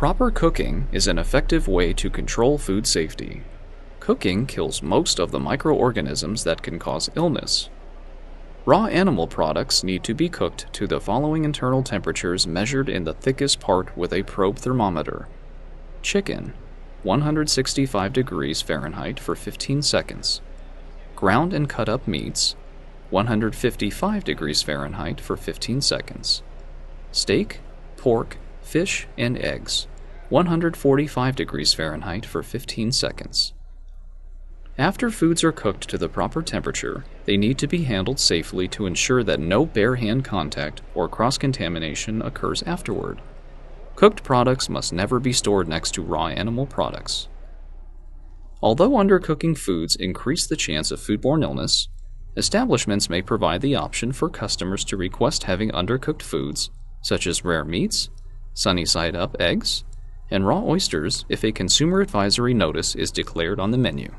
Proper cooking is an effective way to control food safety. Cooking kills most of the microorganisms that can cause illness. Raw animal products need to be cooked to the following internal temperatures measured in the thickest part with a probe thermometer. Chicken, 165 degrees Fahrenheit for 15 seconds. Ground and cut up meats, 155 degrees Fahrenheit for 15 seconds. Steak, pork, fish, and eggs, 145 degrees Fahrenheit for 15 seconds. After foods are cooked to the proper temperature, they need to be handled safely to ensure that no bare hand contact or cross-contamination occurs afterward. Cooked products must never be stored next to raw animal products. Although undercooking foods increase the chance of foodborne illness, establishments may provide the option for customers to request having undercooked foods, such as rare meats, sunny-side-up eggs, and raw oysters if a consumer advisory notice is declared on the menu.